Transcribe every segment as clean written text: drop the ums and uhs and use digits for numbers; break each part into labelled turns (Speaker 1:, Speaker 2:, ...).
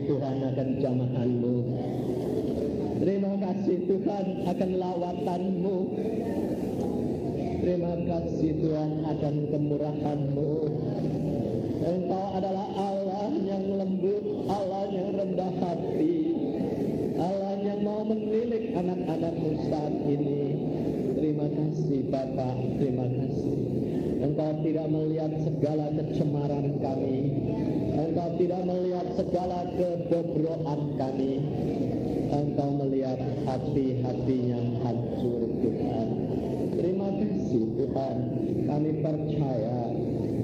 Speaker 1: Tuhan akan jamahan-Mu. Terima kasih Tuhan akan lawatan-Mu. Terima kasih Tuhan akan kemurahan-Mu. Engkau adalah Allah yang lembut, Allah yang rendah hati, Allah yang mau menilik anak-anak-Mu saat ini. Terima kasih Bapa, terima kasih. Engkau tidak melihat segala kecemaran kami. Engkau tidak melihat segala kebobrokan kami. Engkau melihat hati-hati yang hancur, Tuhan. Terima kasih, Tuhan. Kami percaya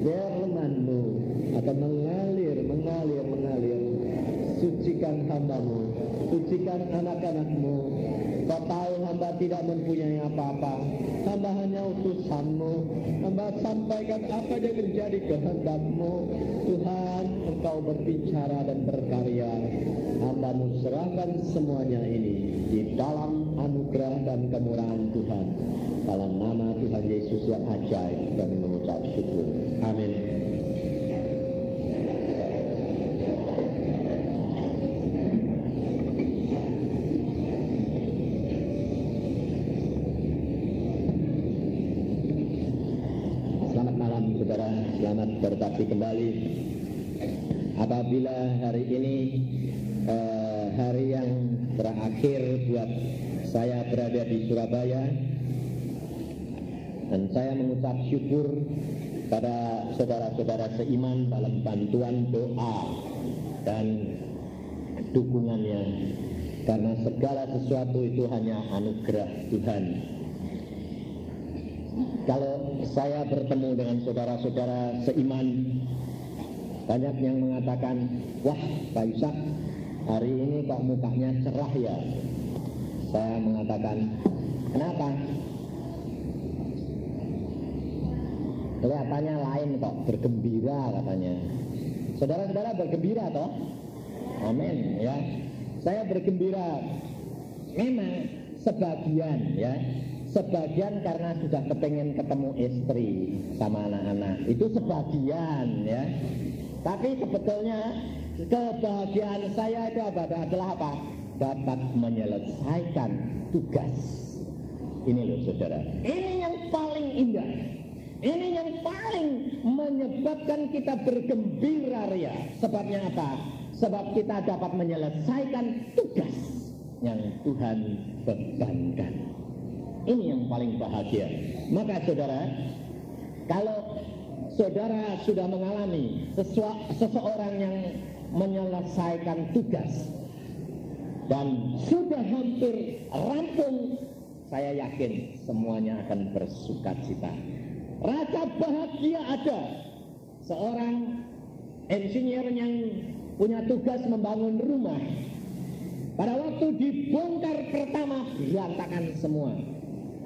Speaker 1: firman-Mu akan mengalir. Sucikan hamba-Mu, sucikan anak-anak-Mu. Kau tahu hamba tidak mempunyai apa-apa. Hamba hanya utusan-Mu. Hamba sampaikan apa yang menjadi kehendak-Mu. Tuhan, Engkau berbicara dan berkarya. Hamba-Mu serahkan semuanya ini di dalam anugerah dan kemurahan Tuhan. Dalam nama Tuhan Yesus yang ajaib kami mengucap syukur. Amin. Selamat berbakti kembali. Apabila hari ini hari yang terakhir buat saya berada di Surabaya, dan saya mengucap syukur pada saudara-saudara seiman dalam bantuan doa dan dukungannya, karena segala sesuatu itu hanya anugerah Tuhan. Kalau saya bertemu dengan saudara-saudara seiman, banyak yang mengatakan, wah Pak Yusak, hari ini kok mukanya cerah ya. Saya mengatakan, kenapa? Kelihatannya lain kok, bergembira katanya. Saudara-saudara bergembira toh? Amin ya. Saya bergembira. Memang sebagian ya. Sebagian karena sudah kepengen ketemu istri sama anak-anak. Itu sebagian ya. Tapi sebetulnya kebahagiaan saya itu adalah apa? Dapat menyelesaikan tugas. Ini loh saudara. Ini yang paling indah. Ini yang paling menyebabkan kita bergembira ria. Sebabnya apa? Sebab kita dapat menyelesaikan tugas yang Tuhan bebankan. Ini yang paling bahagia. Maka saudara, kalau saudara sudah mengalami seseorang yang menyelesaikan tugas dan sudah hampir rampung, saya yakin semuanya akan bersukacita. Rasa bahagia ada. Seorang insinyur yang punya tugas membangun rumah, pada waktu dibongkar pertama berantakan semua.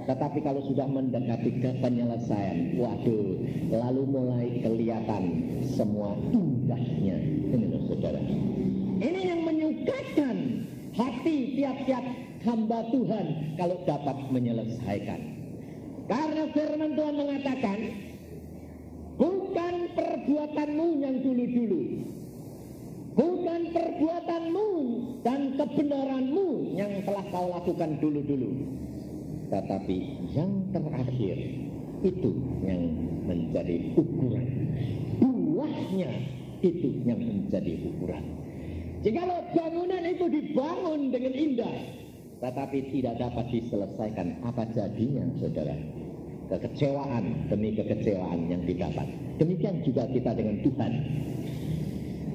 Speaker 1: Tetapi kalau sudah mendekati ke penyelesaian, waduh, lalu mulai kelihatan semua indahnya. Ini loh saudara. Ini yang menyukakan hati tiap-tiap hamba Tuhan kalau dapat menyelesaikan. Karena firman Tuhan mengatakan, bukan perbuatanmu yang dulu-dulu, bukan perbuatanmu dan kebenaranmu yang telah kau lakukan dulu-dulu, tetapi yang terakhir itu yang menjadi ukuran. Buahnya itu yang menjadi ukuran. Jikalau bangunan itu dibangun dengan indah, tetapi tidak dapat diselesaikan, apa jadinya saudara? Kekecewaan demi kekecewaan yang didapat. Demikian juga kita dengan Tuhan.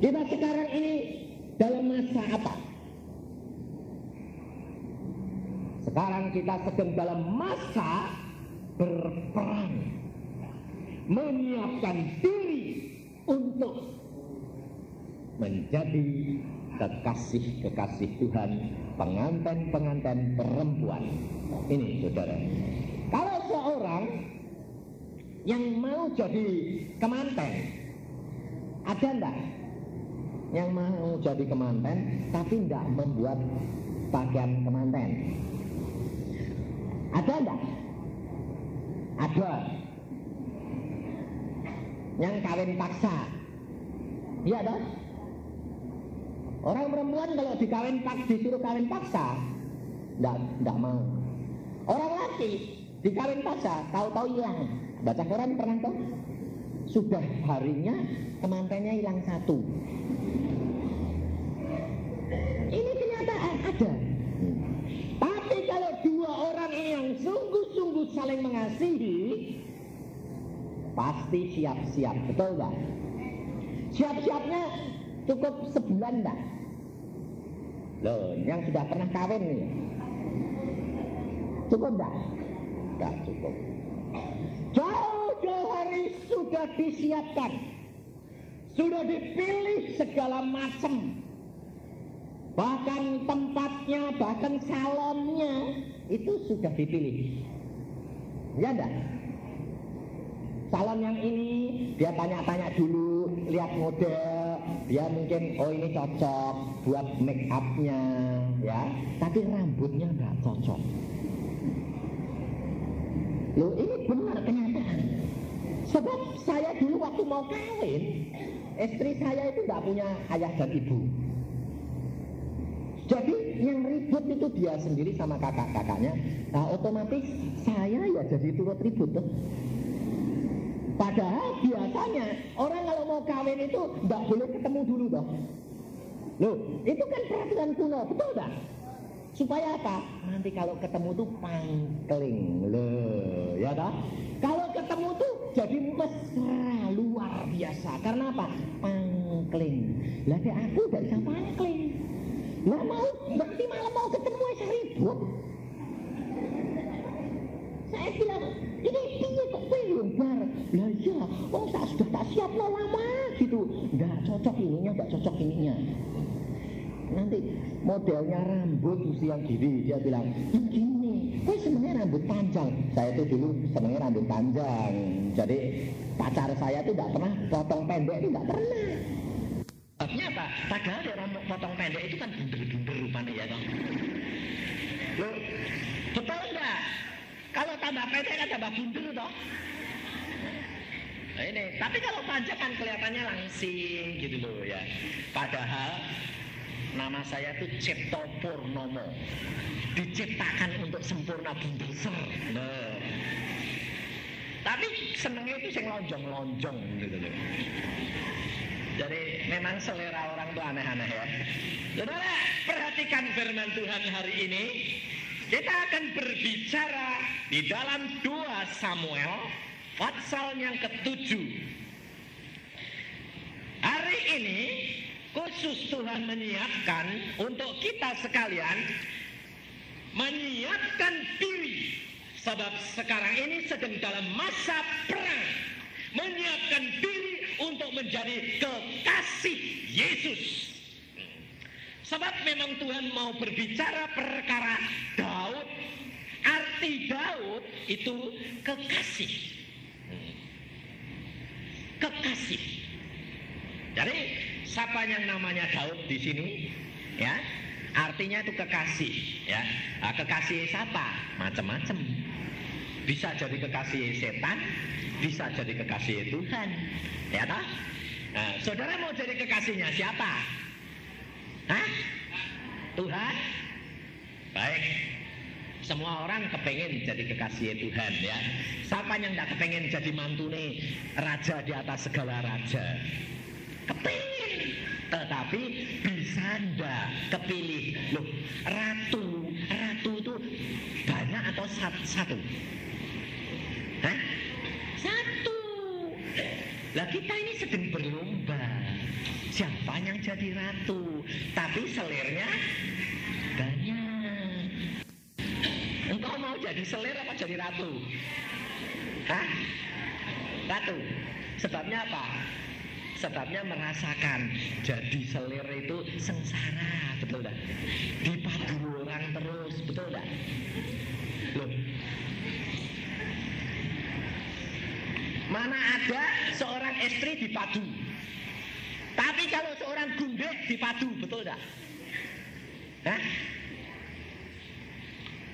Speaker 1: Kita sekarang ini dalam masa apa? Sekarang kita sedang dalam masa berperang, menyiapkan diri untuk menjadi kekasih-kekasih Tuhan, pengantin-pengantin perempuan. Ini saudara, kalau seorang yang mau jadi kemanten, ada enggak yang mau jadi kemanten tapi enggak membuat pakaian kemanten? Ada enggak? Ada. Yang kawin paksa. Iya dong. Orang perempuan kalau disuruh kawin paksa, enggak mau. Orang laki dikawin paksa, tahu-tahu hilang. Baca koran pernah tuh? Sudah harinya kemantennya hilang satu. Ini kenyataan ada. Tapi kalau dua orang ini yang sungguh-sungguh saling mengasihi,
Speaker 2: pasti siap-siap, betul nggak? Siap-siapnya cukup sebulan nggak? Loh, yang sudah pernah kawin nih, cukup nggak? Nggak cukup. Jauh-jauh hari sudah disiapkan, sudah dipilih segala macam, bahkan tempatnya, bahkan salonnya itu sudah dipilih. Ya enggak? Salon yang ini dia tanya-tanya dulu, lihat model, dia mungkin oh ini cocok buat make upnya, ya, tapi rambutnya enggak cocok. Loh, ini benar kenyataan. Sebab saya dulu waktu mau kawin, istri saya itu enggak punya ayah dan ibu. Jadi yang ribut itu dia sendiri sama kakak-kakaknya. Nah, otomatis saya ya jadi turut ribut tuh. Padahal biasanya orang kalau mau kawin itu nggak boleh ketemu dulu toh. Loh, itu kan peraturan kuno, betul nggak? Supaya apa? Nanti kalau ketemu tuh pangkling, loh, ya toh? Kalau ketemu tuh jadi mesra luar biasa. Karena apa? Pangkling. Lah aku nggak bisa pangkling. Lah mau berarti malah mau ketemu saya ribut. Saya bilang, ini kok belum bar. Lah iya, saya sudah tak siap lama gitu. Nggak cocok ininya, nggak cocok ininya. Nanti modelnya rambut mesti yang gini. Dia bilang, gini, senengnya rambut panjang. Saya tuh dulu senengnya rambut panjang. Jadi pacar saya tuh nggak pernah potong pendek, itu nggak pernah. Sebabnya apa? Padahal dia rambut potong pendek itu kan bunder-bunder rupanya ya toh. Loh, betul enggak? Kalau tambah pendek kan tambah bunder toh. Nah ini, tapi kalau panjang kan kelihatannya langsing gitu loh ya. Padahal nama saya tuh Cipto Purnomo, diciptakan untuk sempurna bundeser. Nah, tapi senengnya itu sing lonjong-lonjong gitu loh. Jadi memang selera orang tuh aneh-aneh ya. Saudara, perhatikan firman Tuhan hari ini. Kita akan berbicara di dalam 2 Samuel pasal yang ke-7. Hari ini khusus Tuhan menyiapkan untuk kita sekalian, menyiapkan diri. Sebab sekarang ini sedang dalam masa perang. Menyiapkan diri untuk menjadi kekasih Yesus. Sebab memang Tuhan mau berbicara perkara Daud. Arti Daud itu kekasih. Kekasih. Jadi siapa yang namanya Daud di sini? Ya, artinya itu kekasih. Ya, nah, kekasih siapa? Macam-macam. Bisa jadi kekasih setan, bisa jadi kekasih Tuhan. Ya toh? Nah, saudara mau jadi kekasihnya siapa? Hah? Tuhan? Baik. Semua orang kepengen jadi kekasih Tuhan ya. Siapa yang tidak kepengen jadi mantune raja di atas segala raja? Kepengen. Tetapi bisa ndak kepilih? Loh, ratu itu banyak atau satu? Hah? Satu. Lah kita ini sedang berlomba. Siapa yang jadi ratu? Tapi selirnya banyak. Engkau mau jadi selir apa jadi ratu? Hah? Ratu. Sebabnya apa? Sebabnya merasakan jadi selir itu sengsara, betul tak? Dipadu orang terus, betul tak? Loh, mana ada seorang istri dipadu? Tapi kalau seorang gundek dipadu, betul tak? Hah?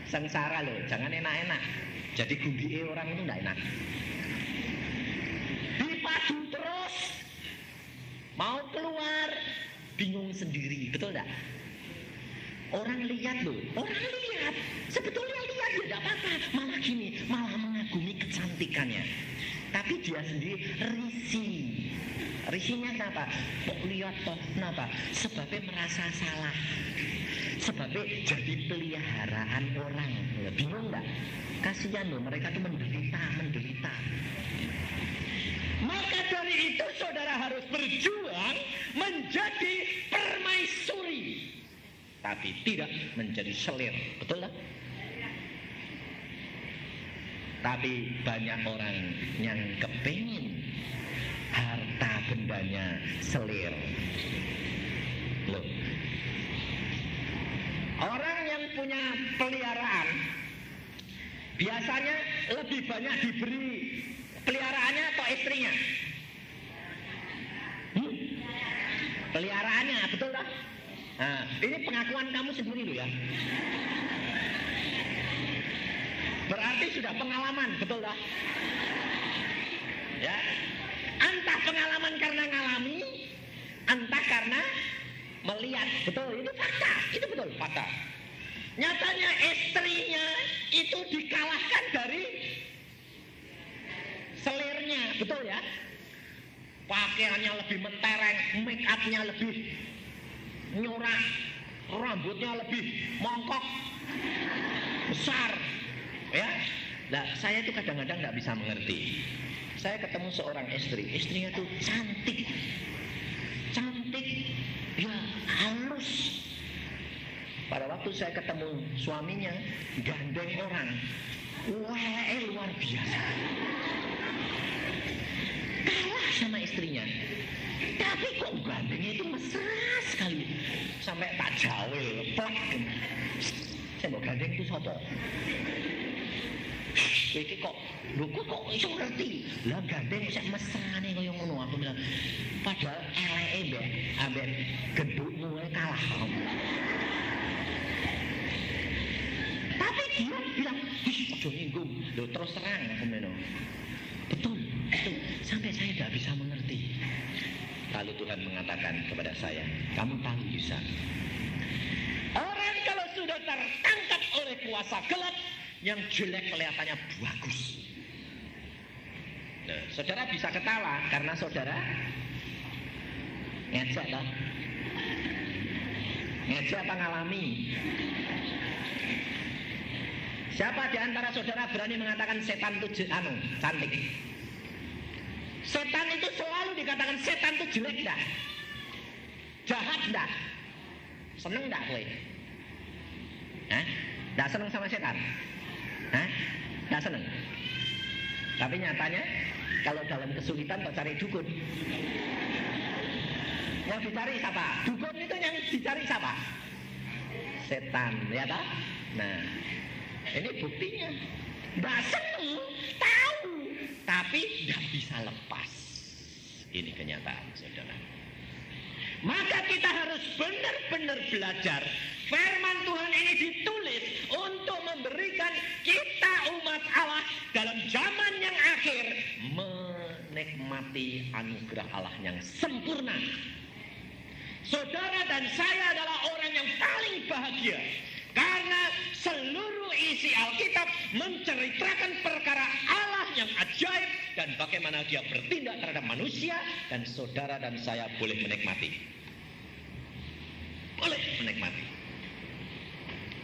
Speaker 2: Sengsara loh, jangan enak-enak. Jadi gundike orang itu enggak enak. Dipadu terus, mau keluar bingung sendiri, betul tak? Orang lihat loh, orang lihat. Sebetulnya lihat ya tidak apa-apa, malah gini, malah mengagumi kecantikannya. Tapi dia sendiri risih. Risihnya kenapa? Kok lihat toh, kenapa? Sebabnya merasa salah. Sebabnya jadi peliharaan orang. Bingung enggak? Kasihan loh, mereka tuh menderita. Maka dari itu saudara harus berjuang menjadi permaisuri, tapi tidak menjadi selir. Betul tak? Tapi banyak orang yang kepingin harta bendanya selir. Loh. Orang yang punya peliharaan biasanya lebih banyak diberi peliharaannya atau istrinya? Peliharaannya, betul tak? Nah, ini pengakuan kamu sendiri loh ya. Berarti sudah pengalaman, betul tak? Ya, entah pengalaman karena ngalami, entah karena melihat, betul, itu fakta, itu betul fakta. Nyatanya istrinya itu dikalahkan dari selirnya, betul ya? Pakaiannya lebih mentereng, make upnya lebih nyorak, rambutnya lebih mongkok, besar, ya. Nah, saya tuh kadang-kadang nggak bisa mengerti. Saya ketemu seorang istri, istrinya tuh cantik, ya halus. Pada waktu saya ketemu suaminya, gandeng orang, wah luar biasa. Kalah sama istrinya. Tapi kok gandengnya itu mesra sekali. Sampai tak jawil, plak. Saya mau gandeng itu sopo. Iki kok, lho kok iso ngerti. Lah gandeng sik mesrane kaya ngono, aku bilang. Padahal eleke ambek gendukmu kalah. Tapi dia bilang, "Aja nyinggung." Lho terus terang aku meno. Betul. Sampai saya tidak bisa mengerti. Lalu Tuhan mengatakan kepada saya, kamu tahu bisa. Orang kalau sudah tertangkap oleh kuasa gelap, yang jelek kelihatannya bagus. Nah, saudara bisa ketawa karena saudara ngejek toh. Ngejek apa ngalami? Siapa di antara saudara berani mengatakan setan itu cantik? Setan itu selalu dikatakan setan itu jelek dah, jahat dah. Seneng dah kowe? Dah seneng sama setan? Dah seneng. Tapi nyatanya kalau dalam kesulitan kau cari dukun. Yang dicari siapa? Dukun itu yang dicari siapa? Setan, ya tak? Nah, ini buktinya. Nggak seneng, tahu, tapi nggak bisa lepas. Ini kenyataan, saudara. Maka kita harus benar-benar belajar. Firman Tuhan ini ditulis untuk memberikan kita umat Allah dalam zaman yang akhir menikmati anugerah Allah yang sempurna. Saudara dan saya adalah orang yang paling bahagia karena seluruh isi Alkitab menceritakan perkara Allah yang ajaib dan bagaimana dia bertindak terhadap manusia, dan saudara dan saya boleh menikmati. Boleh menikmati.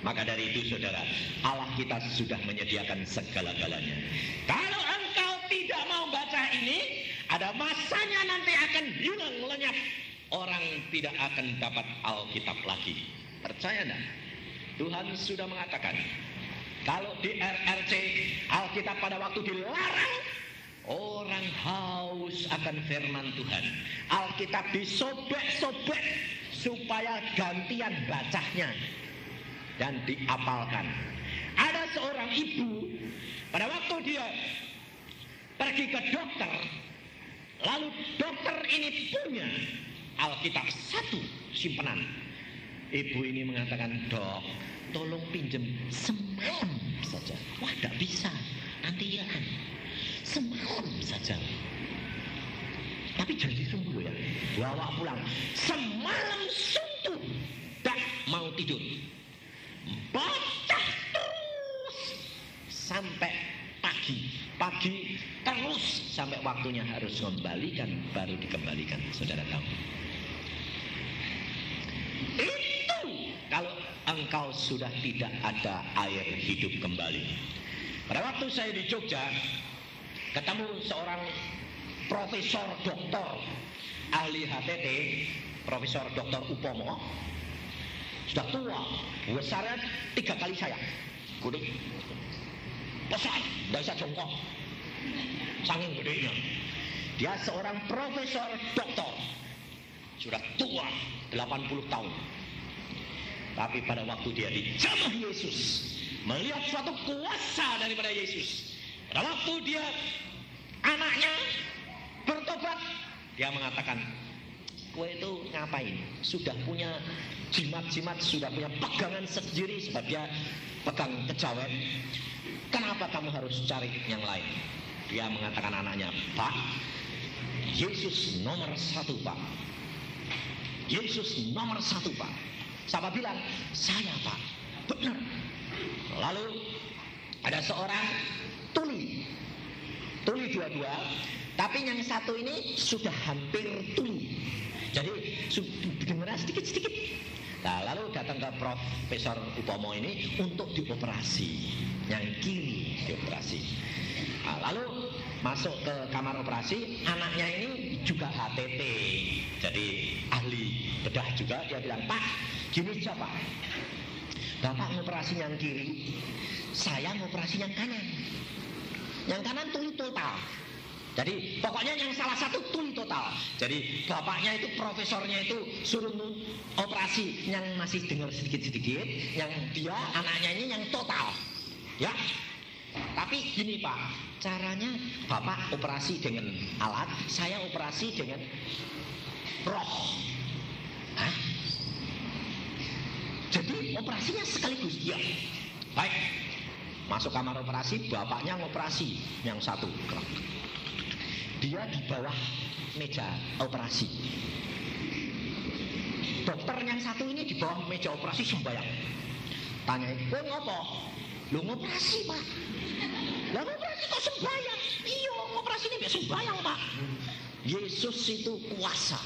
Speaker 2: Maka dari itu saudara, Allah kita sudah menyediakan segala-galanya. Kalau engkau tidak mau baca ini, ada masanya nanti akan hilang lenyap. Orang tidak akan dapat Alkitab lagi. Percaya enggak? Tuhan sudah mengatakan, kalau di RRC Alkitab pada waktu dilarang, orang haus akan firman Tuhan. Alkitab disobek-sobek supaya gantian bacanya dan diapalkan. Ada seorang ibu, pada waktu dia pergi ke dokter, lalu dokter ini punya Alkitab satu simpenan. Ibu ini mengatakan, "Dok, tolong pinjem semalam saja." Wah, tidak bisa, nanti hilang. Semalam saja. Tapi janji sungguh ya, bawa pulang. Semalam suntuk, tak mau tidur. Baca terus sampai pagi terus sampai waktunya harus mengembalikan, baru dikembalikan. Saudara tahu itu kalau engkau sudah tidak ada air hidup kembali. Pada waktu saya di Jogja ketemu seorang Profesor Doktor ahli HTT, Profesor Doktor Upomo, sudah tua, besarnya 3 kali saya, gede, besar, tidak bisa jongkok, saking gedenya. Dia seorang Profesor Doktor, sudah tua, 80 tahun. Tapi pada waktu dia dijamah Yesus, melihat suatu kuasa daripada Yesus, pada waktu dia anaknya bertobat, dia mengatakan, kowe itu ngapain? Sudah punya jimat-jimat, sudah punya pegangan sendiri sebab dia pegang kejawen. Kenapa kamu harus cari yang lain? Dia mengatakan anaknya, Pak, Yesus nomor 1, Pak. Yesus nomor 1, Pak. Siapa bilang? Saya, Pak. Benar. Lalu ada seorang tuli dua-dua, tapi yang satu ini sudah hampir tuli, jadi dengeran sedikit-sedikit. Nah, lalu datang ke Profesor Upomo ini untuk dioperasi, yang kiri dioperasi. Nah, lalu masuk ke kamar operasi, anaknya ini juga HTT, jadi ahli bedah juga. Dia bilang, Pak, gini saja Pak, Bapak ngoperasi yang kiri, saya ngoperasi yang kanan. Yang kanan tuli total. Jadi pokoknya yang salah satu tuli total. Jadi bapaknya itu, profesornya itu suruh operasi yang masih dengar sedikit-sedikit, yang dia anaknya ini yang total. Ya. Tapi gini Pak, caranya Bapak operasi dengan alat, saya operasi dengan roh. Hah? Jadi operasinya sekaligus. Ya. Baik. Masuk kamar operasi, bapaknya ngoperasi yang satu. Dia di bawah meja operasi. Dokter yang satu ini di bawah meja operasi sembahyang. Tanya, kowe ngopo? Lu ngoperasi Pak. Lah ngoperasi kok sembahyang? Iya, ngoperasi ini biasa sembahyang Pak. Yesus itu kuasa.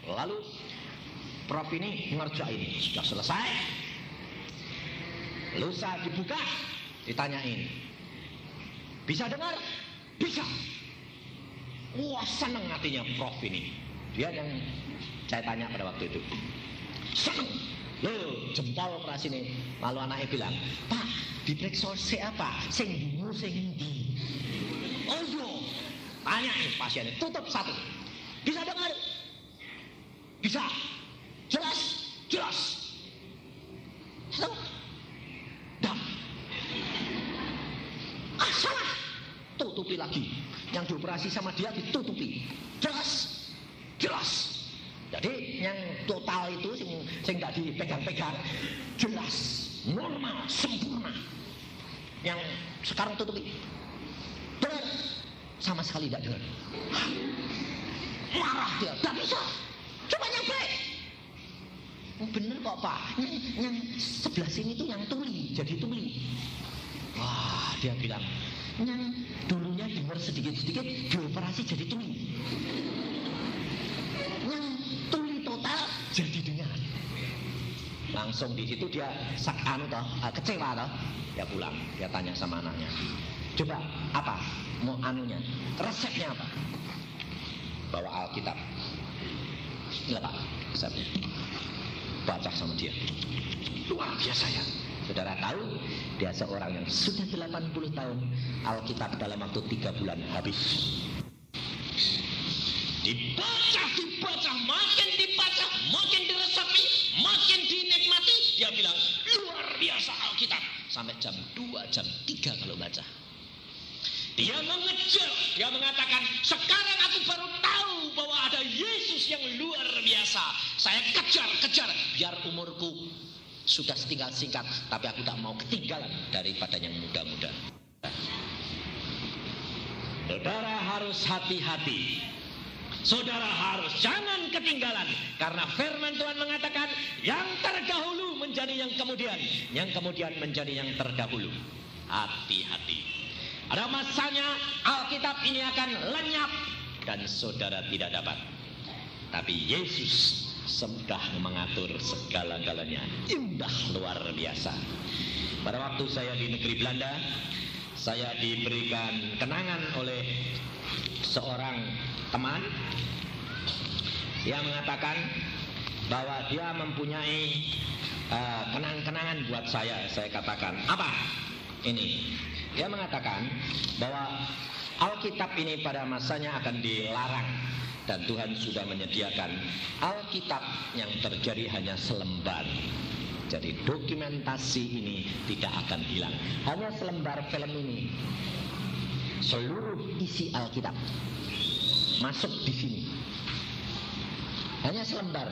Speaker 2: Lalu Prof ini ngerjain, sudah selesai. Lusa dibuka, ditanyain, bisa dengar? Bisa. Wah, seneng hatinya Prof ini. Dia yang saya tanya pada waktu itu, seneng. Loh, jempol operasi ini. Lalu anaknya bilang, Pak, diperiksa apa? Sing dulu, sing di. Oh iya. Tanyain pasiennya, tutup satu. Bisa dengar? Bisa. Jelas? Jelas. Dan salah, tutupi lagi. Yang dioperasi sama dia ditutupi. Jelas, jelas. Jadi yang total itu sing nggak dipegang-pegang, jelas, normal, sempurna. Yang sekarang tutupi, dengar, sama sekali tidak dengar. Marah dia, tidak bisa. Coba nyampe. Oh, bener kok Pak, yang sebelah sini tuh yang tuli, jadi tuli. Wah, dia bilang, yang dulunya dengar sedikit-sedikit, dioperasi jadi tuli. Yang tuli total jadi dengar. Langsung di situ dia kecewa toh, dia pulang, dia tanya sama anaknya, coba apa mau anunya, resepnya apa? Bawa Alkitab. Enggak Pak, resepnya. Baca sama dia, luar biasa ya. Saudara tahu, dia seorang yang sudah 80 tahun, Alkitab dalam waktu 3 bulan habis. Dibaca, makin diresapi, makin dinikmati. Dia bilang, luar biasa Alkitab. Sampai jam 2, jam 3 kalau baca. Dia mengejar, dia mengatakan, sekarang aku baru tahu bahwa ada Yesus yang luar biasa. Saya kejar, biar umurku sudah tinggal singkat, tapi aku tak mau ketinggalan daripada yang muda-muda. Saudara harus hati-hati. Saudara harus jangan ketinggalan, karena firman Tuhan mengatakan yang terdahulu menjadi yang kemudian menjadi yang terdahulu. Hati-hati. Ada masanya Alkitab ini akan lenyap dan saudara tidak dapat. Tapi Yesus sudah mengatur segala-galanya. Indah, luar biasa. Pada waktu saya di negeri Belanda, saya diberikan kenangan oleh seorang teman yang mengatakan bahwa dia mempunyai kenang-kenangan buat saya. Saya katakan, apa ini? Dia mengatakan bahwa Alkitab ini pada masanya akan dilarang, dan Tuhan sudah menyediakan Alkitab yang terjadi hanya selembar. Jadi dokumentasi ini tidak akan hilang. Hanya selembar film ini. Seluruh isi Alkitab masuk di sini. Hanya selembar.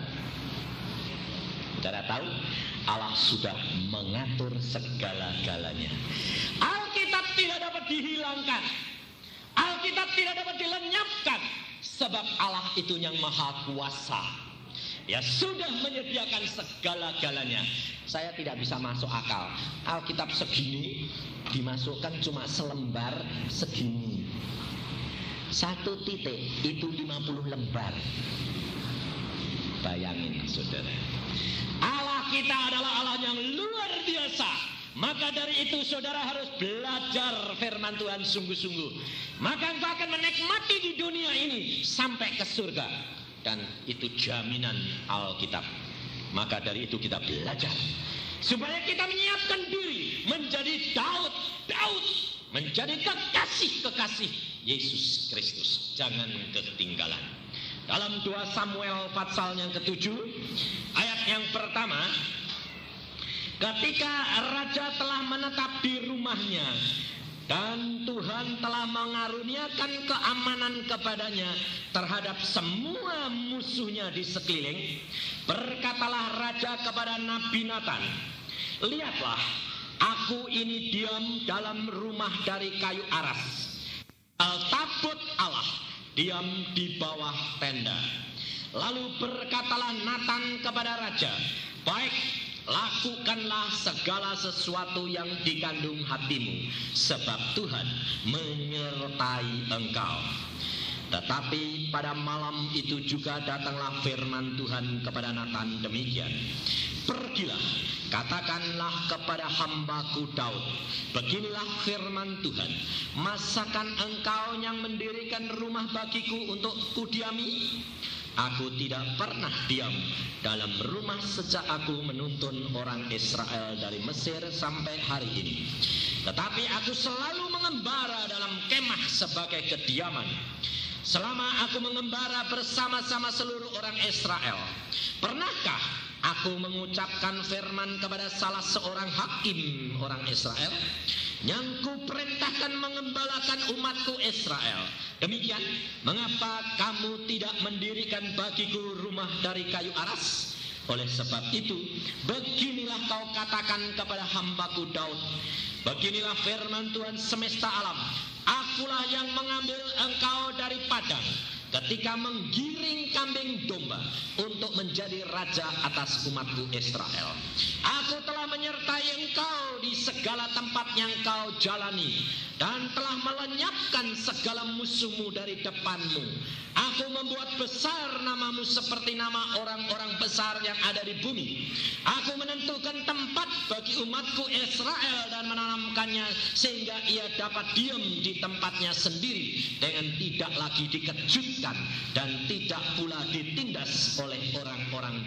Speaker 2: Saudara tahu, Allah sudah mengatur segala-galanya. Alkitab tidak dapat dihilangkan. Alkitab tidak dapat dilenyapkan. Sebab Allah itu yang maha kuasa. Ya sudah menyediakan segala-galanya. Saya tidak bisa masuk akal. Alkitab segini dimasukkan cuma selembar segini. 1 titik itu 50 lembar. Bayangin saudara. Allah kita adalah Allah yang luar biasa. Maka dari itu saudara harus belajar firman Tuhan sungguh-sungguh. Maka engkau akan menikmati di dunia ini sampai ke surga. Dan itu jaminan Alkitab. Maka dari itu kita belajar. Supaya kita menyiapkan diri menjadi Daud. Menjadi kekasih-kekasih Yesus Kristus. Jangan ketinggalan. Dalam 2 Samuel pasal yang ke-7 ayat yang pertama, ketika raja telah menetap di rumahnya dan Tuhan telah mengaruniakan keamanan kepadanya terhadap semua musuhnya di sekeliling, berkatalah raja kepada Nabi Nathan, lihatlah, aku ini diam dalam rumah dari kayu aras, tabut Allah diam di bawah tenda. Lalu berkatalah Nathan kepada raja, baik, lakukanlah segala sesuatu yang dikandung hatimu, sebab Tuhan menyertai engkau. Tetapi pada malam itu juga datanglah firman Tuhan kepada Nathan demikian, pergilah, katakanlah kepada hambaku Daud, beginilah firman Tuhan, masakan engkau yang mendirikan rumah bagiku untuk kudiami? Aku tidak pernah diam dalam rumah sejak aku menuntun orang Israel dari Mesir sampai hari ini. Tetapi aku selalu mengembara dalam kemah sebagai kediaman. Selama aku mengembara bersama-sama seluruh orang Israel, pernahkah aku mengucapkan firman kepada salah seorang hakim orang Israel yang kuperintahkan mengembalakan umatku Israel? Demikian, mengapa kamu tidak mendirikan bagiku rumah dari kayu aras? Oleh sebab itu, beginilah kau katakan kepada hambaku Daud, beginilah firman Tuhan semesta alam, akulah yang mengambil engkau dari padang ketika menggiring kambing domba untuk menjadi raja atas umatku Israel. Aku telah menyertai engkau di segala tempat yang kau jalani dan telah melenyapkan segala musuhmu dari depanmu. Aku membuat besar namamu seperti nama orang-orang besar yang ada di bumi. Aku menentukan tempat bagi umatku Israel dan menanamkannya sehingga ia dapat diam di tempatnya sendiri dengan tidak lagi dikejutkan dan tidak pula ditindas oleh orang-orang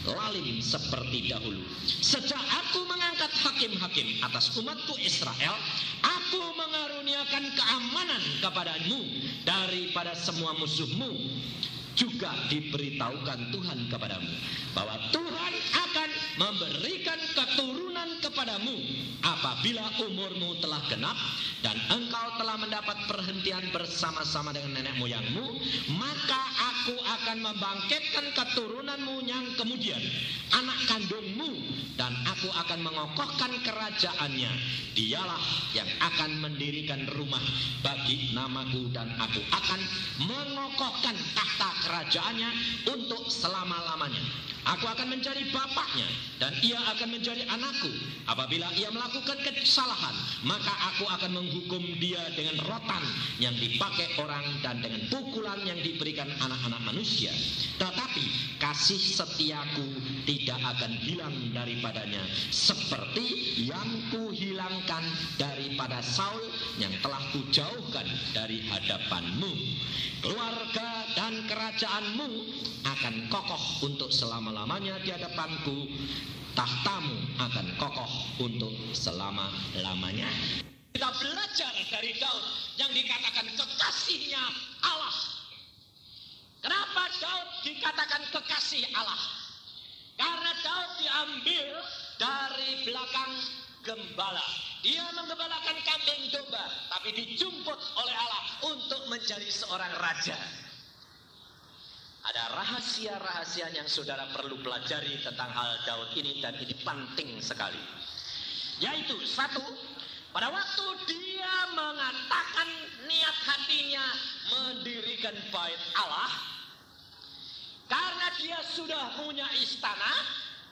Speaker 2: lalim seperti dahulu. Sejak aku mengangkat hakim-hakim atas umatku Israel, aku mengaruniakan keamanan kepadamu daripada semua musuhmu. Juga diberitahukan Tuhan kepadamu bahwa Tuhan akan memberikan keturunan kepadamu apabila umurmu telah genap dan engkau telah mendapat perhentian bersama-sama dengan nenek moyangmu, maka aku akan membangkitkan keturunanmu yang kemudian, anak kandungmu, dan aku akan mengokohkan kerajaannya. Dialah yang akan mendirikan rumah bagi namaku dan aku akan mengokohkan tahta kerajaannya untuk selama-lamanya. Aku akan menjadi bapaknya dan ia akan menjadi anakku. Apabila ia melakukan kesalahan, maka aku akan menghukum dia dengan rotan yang dipakai orang dan dengan pukulan yang diberikan anak-anak manusia. Tetapi kasih setiaku tidak akan hilang daripadanya, seperti yang kuhilangkan daripada Saul yang telah kujauhkan dari hadapanmu. Keluarga dan kerajaanmu akan kokoh untuk selama-lamanya di hadapanku, tahtamu akan kokoh untuk selama-lamanya. Kita belajar dari Daud yang dikatakan kekasihnya Allah. Kenapa Daud dikatakan kekasih Allah? Karena Daud diambil dari belakang gembala. Dia menggembalakan kambing domba, tapi dijemput oleh Allah untuk menjadi seorang raja. Ada rahasia-rahasia yang saudara perlu pelajari tentang hal Daud ini, dan ini penting sekali. Yaitu satu, pada waktu dia mengatakan niat hatinya mendirikan bait Allah, karena dia sudah punya istana,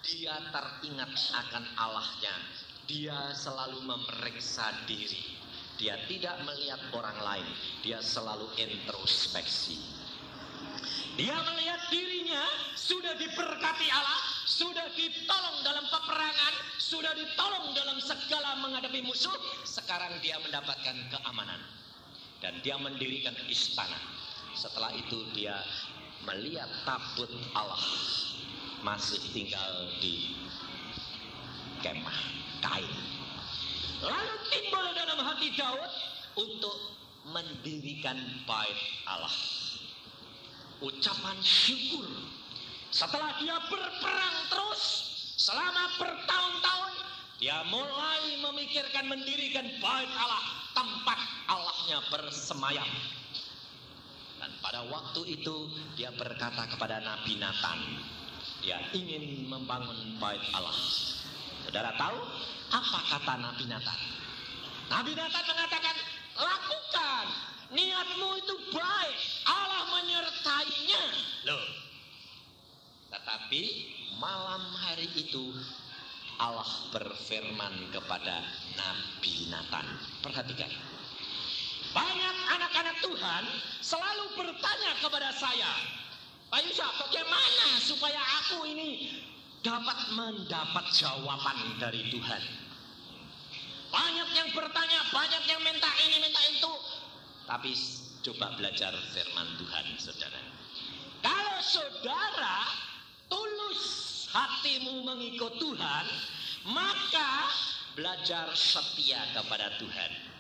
Speaker 2: dia teringat akan Allahnya. Dia selalu memeriksa diri. Dia tidak melihat orang lain. Dia selalu introspeksi. Dia melihat dirinya sudah diberkati Allah, sudah ditolong dalam peperangan, sudah ditolong dalam segala menghadapi musuh. Sekarang dia mendapatkan keamanan. Dan dia mendirikan istana. Setelah itu dia melihat tabut Allah masih tinggal di kemah kain. Lalu timbul dalam hati Daud untuk mendirikan bait Allah. Ucapan syukur. Setelah dia berperang terus selama bertahun-tahun, dia mulai memikirkan mendirikan bait Allah, tempat Allahnya bersemayam. Dan pada waktu itu dia berkata kepada Nabi Nathan, dia ingin membangun bait Allah. Saudara tahu apa kata Nabi Nathan? Nabi Nathan mengatakan, lakukan, niatmu itu baik, Allah menyertainya. Loh. Tetapi malam hari itu Allah berfirman kepada Nabi Nathan. Perhatikan. Banyak anak-anak Tuhan selalu bertanya kepada saya, Pak Yusa, bagaimana supaya aku ini dapat mendapat jawaban dari Tuhan? Banyak yang bertanya, banyak yang minta ini, minta itu. Tapi coba belajar firman Tuhan, saudara. Kalau saudara tulus hatimu mengikut Tuhan, maka belajar setia kepada Tuhan.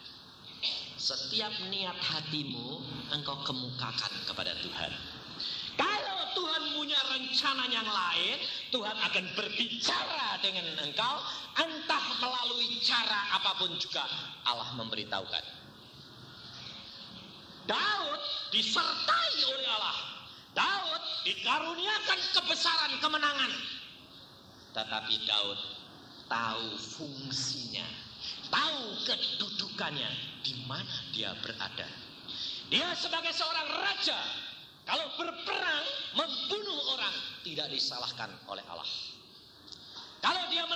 Speaker 2: Setiap niat hatimu engkau kemukakan kepada Tuhan. Kalau Tuhan punya rencana yang lain, Tuhan akan berbicara dengan engkau, entah melalui cara apapun juga Allah memberitahukan. Daud disertai oleh Allah. Daud dikaruniakan kebesaran kemenangan. Tetapi Daud tahu fungsinya, tahu kedudukannya, di mana dia berada. Dia sebagai seorang raja, kalau berperang membunuh orang tidak disalahkan oleh Allah. Kalau dia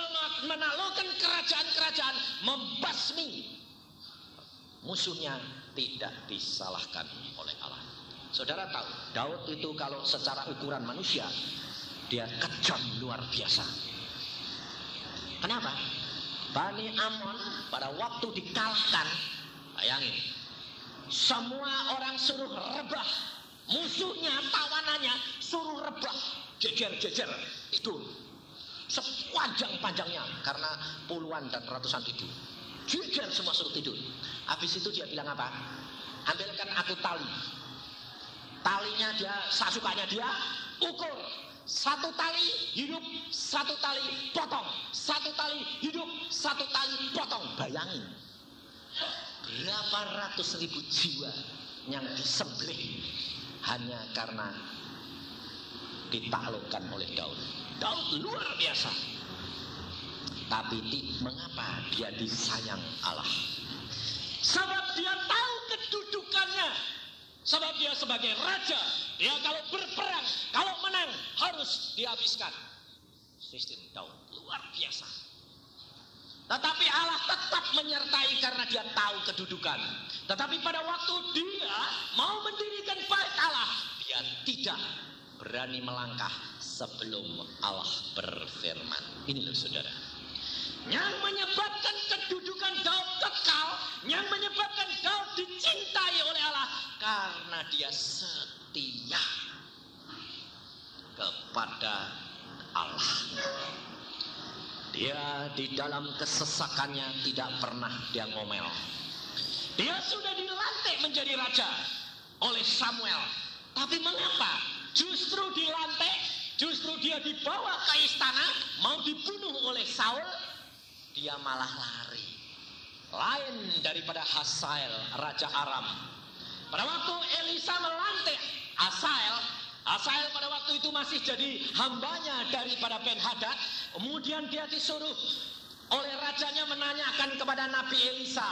Speaker 2: menaklukkan kerajaan-kerajaan, membasmi musuhnya, tidak disalahkan oleh Allah. Saudara tahu, Daud itu kalau secara ukuran manusia, dia kejam luar biasa. Kenapa? Bani Amon pada waktu dikalahkan, bayangin, semua orang suruh rebah, musuhnya, tawanannya suruh rebah, jejer-jejer tidur sepanjang-panjangnya, karena puluhan dan ratusan tidur, jejer semua suruh tidur. Habis itu dia bilang apa? Ambilkan aku tali. Talinya dia, sasukanya dia ukur. Satu tali hidup, satu tali potong. Satu tali hidup, satu tali potong. Bayangin, berapa ratus ribu jiwa yang disembelih hanya karena ditaklukkan oleh Daud. Daud luar biasa. Tapi mengapa dia disayang Allah? Sebab dia tahu kedudukannya. Sebab dia sebagai raja, dia kalau berperang, kalau menang harus dihabiskan. Sistem Daud luar biasa. Tetapi Allah tetap menyertai karena dia tahu kedudukan. Tetapi pada waktu dia mau mendirikan bait Allah, dia tidak berani melangkah sebelum Allah berfirman. Ini loh saudara, yang menyebabkan kedudukan Daud kekal, yang menyebabkan Daud dicintai oleh Allah, karena dia setia kepada Allah. Dia di dalam kesesakannya tidak pernah dia ngomel. Dia sudah dilantik menjadi raja oleh Samuel. Tapi mengapa justru dilantik, justru dia dibawa ke istana, mau dibunuh oleh Saul, dia malah lari. Lain daripada Hazael, Raja Aram. Pada waktu Elisa melantik Hazael pada waktu itu masih jadi hambanya daripada Ben-Hadad. Kemudian dia disuruh oleh rajanya menanyakan kepada Nabi Elisa.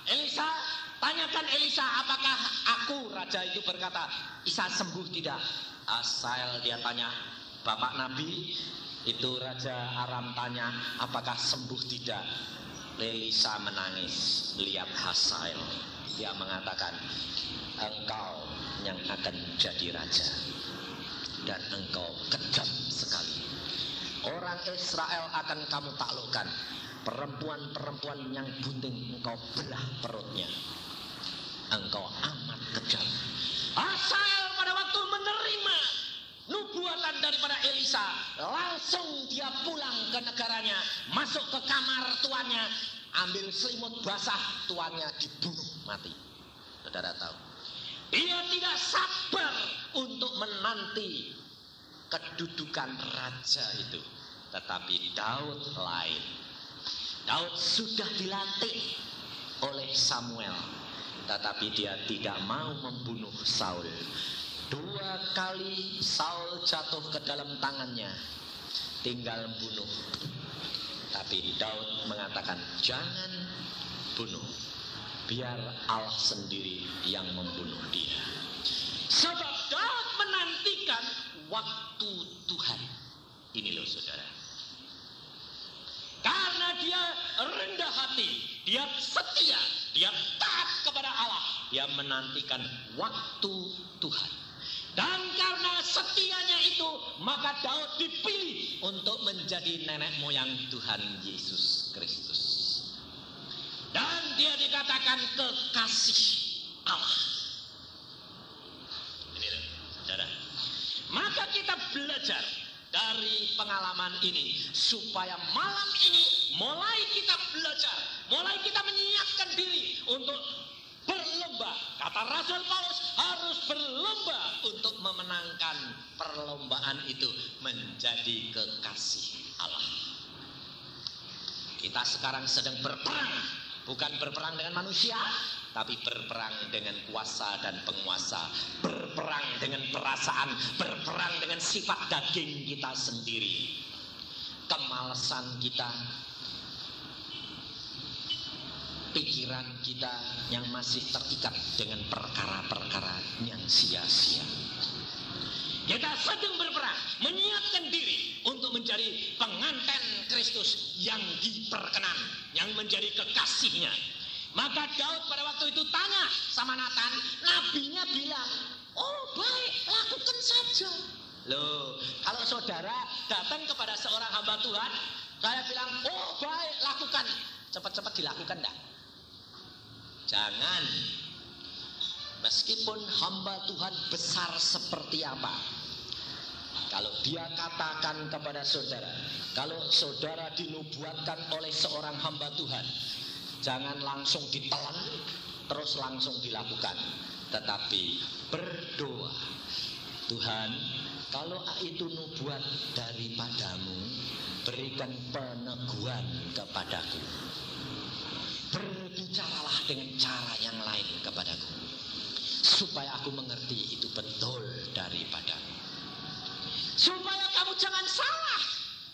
Speaker 2: Elisa, tanyakan Elisa, apakah aku, raja itu berkata, Isa sembuh tidak? Hazael dia tanya, Bapak Nabi, itu Raja Aram tanya, apakah sembuh tidak? Elisa menangis, lihat Hazael. Dia mengatakan, engkau yang akan jadi raja. Dan engkau kejam sekali. Orang Israel akan kamu taklukkan. Perempuan-perempuan yang bunting engkau belah perutnya. Engkau amat kejam. Hazael pada waktu menerima nubuatan daripada Elisa, langsung dia pulang ke negaranya, masuk ke kamar tuannya, ambil selimut basah, tuannya dibunuh mati. Saudara tahu, dia tidak sabar untuk menanti kedudukan raja itu. Tetapi Daud lain. Daud sudah dilantik oleh Samuel, tetapi dia tidak mau membunuh Saul. 2 kali Saul jatuh ke dalam tangannya, tinggal bunuh. Tapi Daud mengatakan, jangan bunuh, biar Allah sendiri yang membunuh dia. Sebab Daud menantikan waktu Tuhan. Ini loh saudara, karena dia rendah hati, dia setia, dia taat kepada Allah, dia menantikan waktu Tuhan. Dan karena setianya itu, maka Daud dipilih untuk menjadi nenek moyang Tuhan Yesus Kristus. Dan dia dikatakan kekasih Allah. Ini loh, saudara. Maka kita belajar dari pengalaman ini, supaya malam ini mulai kita belajar, mulai kita menyiapkan diri untuk berlomba. Kata Rasul Paulus, harus berlomba untuk memenangkan perlombaan itu, menjadi kekasih Allah. Kita sekarang sedang berperang, bukan berperang dengan manusia, tapi berperang dengan kuasa dan penguasa, berperang dengan perasaan, berperang dengan sifat daging kita sendiri, kemalasan kita, pikiran kita yang masih terikat dengan perkara-perkara yang sia-sia. Kita sedang berperang, menyiapkan diri untuk menjadi pengantin Kristus yang diperkenan, yang menjadi kekasihnya. Maka Daud pada waktu itu tanya sama Nathan, nabinya bilang, oh baik, lakukan saja. Loh, kalau saudara datang kepada seorang hamba Tuhan, saya bilang, oh baik, lakukan. Cepat-cepat dilakukan enggak? Jangan. Meskipun hamba Tuhan besar seperti apa, kalau dia katakan kepada saudara, kalau saudara dinubuatkan oleh seorang hamba Tuhan, jangan langsung ditelan terus langsung dilakukan, tetapi berdoa, Tuhan, kalau itu nubuat daripadamu, berikan peneguhan kepadaku, berbicaralah dengan cara yang lain kepadaku, supaya aku mengerti itu betul daripadamu, supaya kamu jangan salah,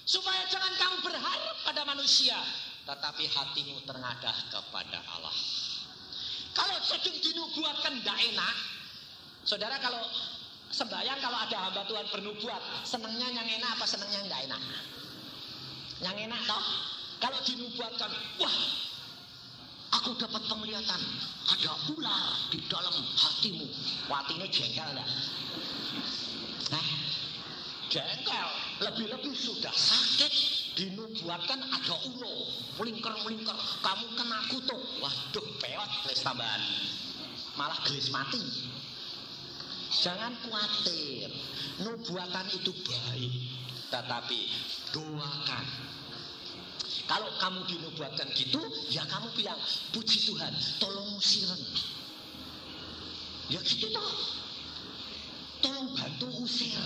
Speaker 2: supaya jangan kamu berharap pada manusia, tetapi hatimu tengadah kepada Allah. Kalau sedang dinubuatkan tidak enak, saudara, kalau sembahyang, kalau ada hamba Tuhan bernubuat, senangnya yang enak apa senangnya yang tidak enak? Yang enak toh? Kalau dinubuatkan, wah, aku dapat penglihatan, ada ular di dalam hatimu, hatinya jengkel enggak? Nah,
Speaker 3: jengkel, lebih-lebih sudah sakit, dinubuatkan ada ulo, melingkar-melingkar, kamu kena kutuk. Waduh, peot gelis tambahan, malah gelis mati. Jangan khawatir, nubuatan itu baik, tetapi doakan. Kalau kamu dinubuatkan gitu, ya kamu bilang, puji Tuhan, tolong usiran. Ya gitu toh, tolong bantu usir